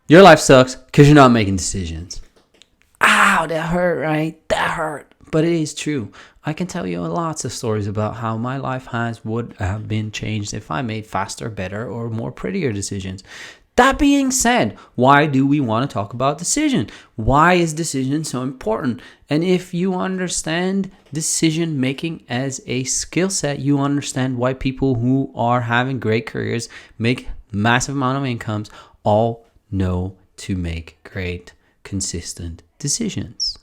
Your life sucks because you're not making decisions. Ow, that hurt, right? That hurt. But it is true. I can tell you lots of stories about how my life would have been changed if I made faster, better, or more prettier decisions. That being said, why do we want to talk about decision? Why is decision so important? And if you understand decision making as a skill set, you understand why people who are having great careers, make massive amount of incomes, all know to make great, consistent decisions.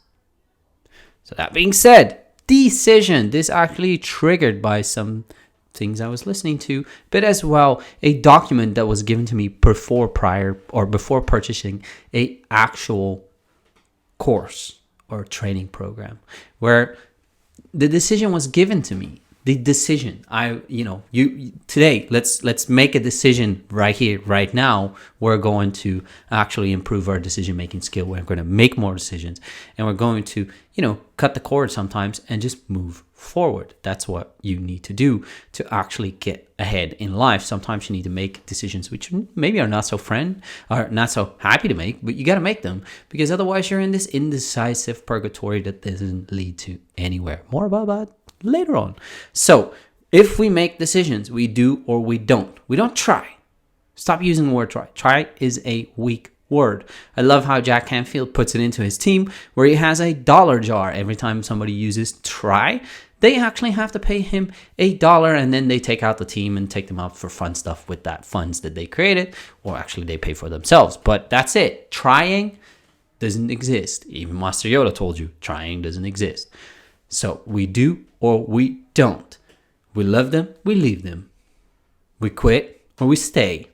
So that being said, decision, this actually triggered by some things I was listening to, but as well a document that was given to me before purchasing a actual course or training program, where the decision was given to me. The decision, today, let's make a decision right here, right now. We're going to actually improve our decision-making skill. We're going to make more decisions, and we're going to, cut the cord sometimes and just move forward. That's what you need to do to actually get ahead in life. Sometimes you need to make decisions which maybe are not so happy to make, but you got to make them, because otherwise you're in this indecisive purgatory that doesn't lead to anywhere. More about that later on. So if we make decisions, we do or we don't. We don't try. Stop using the word try. Try is a weak word. I love how Jack Canfield puts it into his team, where he has a dollar jar. Every time somebody uses try, they actually have to pay him $1, and then they take out the team and take them out for fun stuff with that funds that they created, or actually they pay for themselves. But that's it. Trying doesn't exist. Even Master Yoda told you trying doesn't exist. So we do or we don't. We love them, we leave them. We quit or we stay.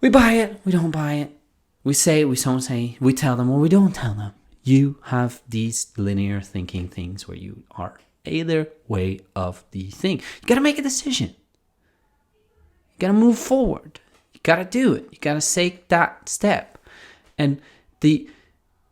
We buy it, we don't buy it. We say, we don't say. We tell them or we don't tell them. You have these linear thinking things where you are either way of the thing. You got to make a decision. You got to move forward. You got to do it. You got to take that step. And the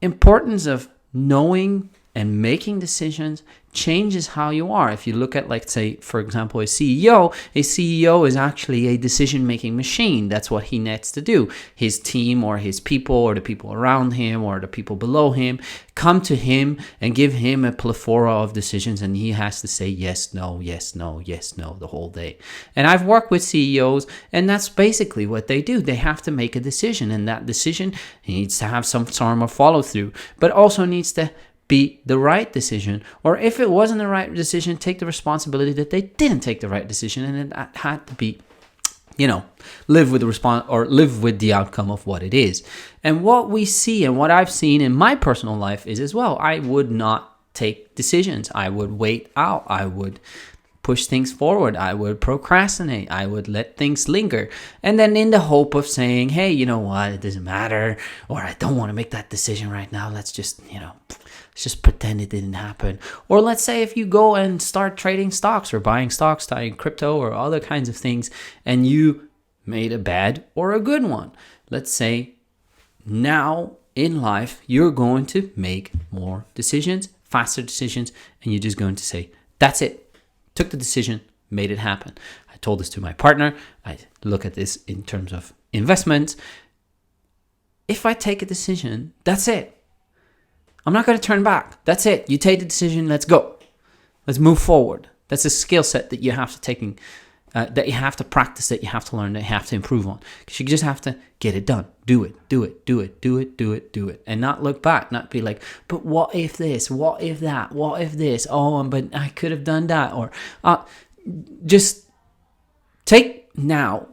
importance of knowing and making decisions changes how you are. If you look at, like, say, for example, a CEO is actually a decision-making machine. That's what he needs to do. His team or his people or the people around him or the people below him come to him and give him a plethora of decisions, and he has to say yes, no, yes, no, yes, no the whole day. And I've worked with CEOs, and that's basically what they do. They have to make a decision, and that decision needs to have some form of follow-through, but also needs to be the right decision. Or if it wasn't the right decision, take the responsibility that they didn't take the right decision, and it had to be, live with the outcome of what it is. And what we see and what I've seen in my personal life is as well, I would not take decisions. I would wait out. I would push things forward. I would procrastinate. I would let things linger. And then in the hope of saying, hey, you know what, it doesn't matter, or I don't want to make that decision right now. Let's just pretend it didn't happen. Or let's say if you go and start trading stocks or buying stocks, buying crypto or other kinds of things, and you made a bad or a good one. Let's say now in life, you're going to make more decisions, faster decisions, and you're just going to say, that's it. Took the decision, made it happen. I told this to my partner. I look at this in terms of investments. If I take a decision, that's it. I'm not going to turn back. That's it. You take the decision. Let's go. Let's move forward. That's a skill set that you have to that you have to practice, that you have to learn, that you have to improve on. Because you just have to get it done. Do it. And not look back. Not be like, but what if this? What if that? What if this? Oh, but I could have done that. Or just take now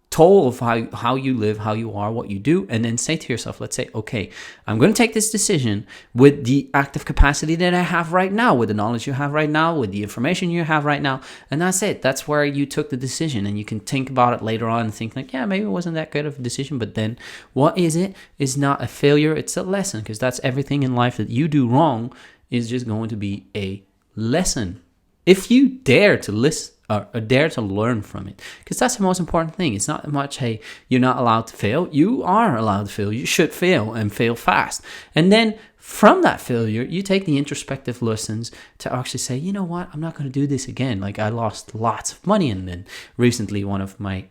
toll of how you live, how you are, what you do, and then say to yourself, let's say, okay, I'm going to take this decision with the active capacity that I have right now, with the knowledge you have right now, with the information you have right now, and that's it. That's where you took the decision, and you can think about it later on and think like, yeah, maybe it wasn't that good of a decision, but then what is it? It's not a failure, it's a lesson, because that's everything in life that you do wrong is just going to be a lesson. If you dare to listen, or dare to learn from it, because that's the most important thing. It's not much, hey, you're not allowed to fail. You are allowed to fail. You should fail and fail fast. And then from that failure, you take the introspective lessons to actually say, you know what, I'm not going to do this again. Like, I lost lots of money, and then recently one of my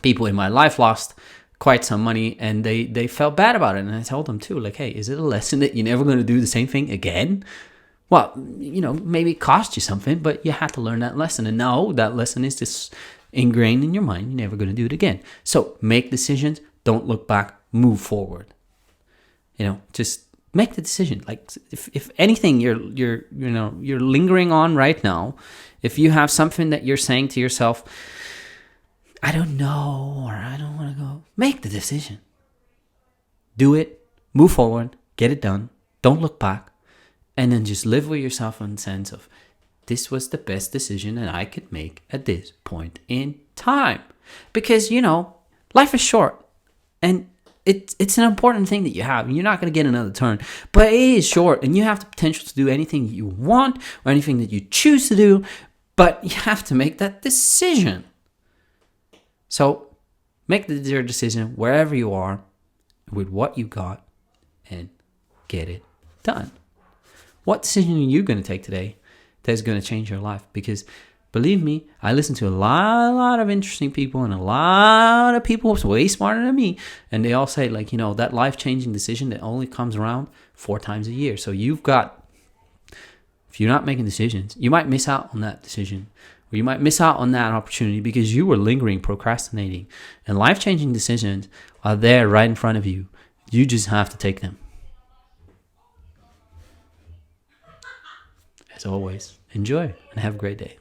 people in my life lost quite some money, and they felt bad about it. And I told them too, like, hey, is it a lesson that you're never going to do the same thing again? Well, maybe it cost you something, but you had to learn that lesson. And now that lesson is just ingrained in your mind. You're never going to do it again. So make decisions. Don't look back. Move forward. Just make the decision. Like if anything you're lingering on right now, if you have something that you're saying to yourself, I don't know, or I don't want to go, make the decision. Do it. Move forward. Get it done. Don't look back. And then just live with yourself in the sense of, this was the best decision that I could make at this point in time. Because, life is short. And it's an important thing that you have. You're not going to get another turn. But it is short. And you have the potential to do anything you want or anything that you choose to do. But you have to make that decision. So make your decision wherever you are with what you got and get it done. What decision are you going to take today that's going to change your life? Because believe me, I listen to a lot of interesting people, and a lot of people way smarter than me. And they all say, like, that life-changing decision that only comes around 4 times a year. So if you're not making decisions, you might miss out on that decision. Or you might miss out on that opportunity because you were lingering, procrastinating. And life-changing decisions are there right in front of you. You just have to take them. As always, enjoy and have a great day.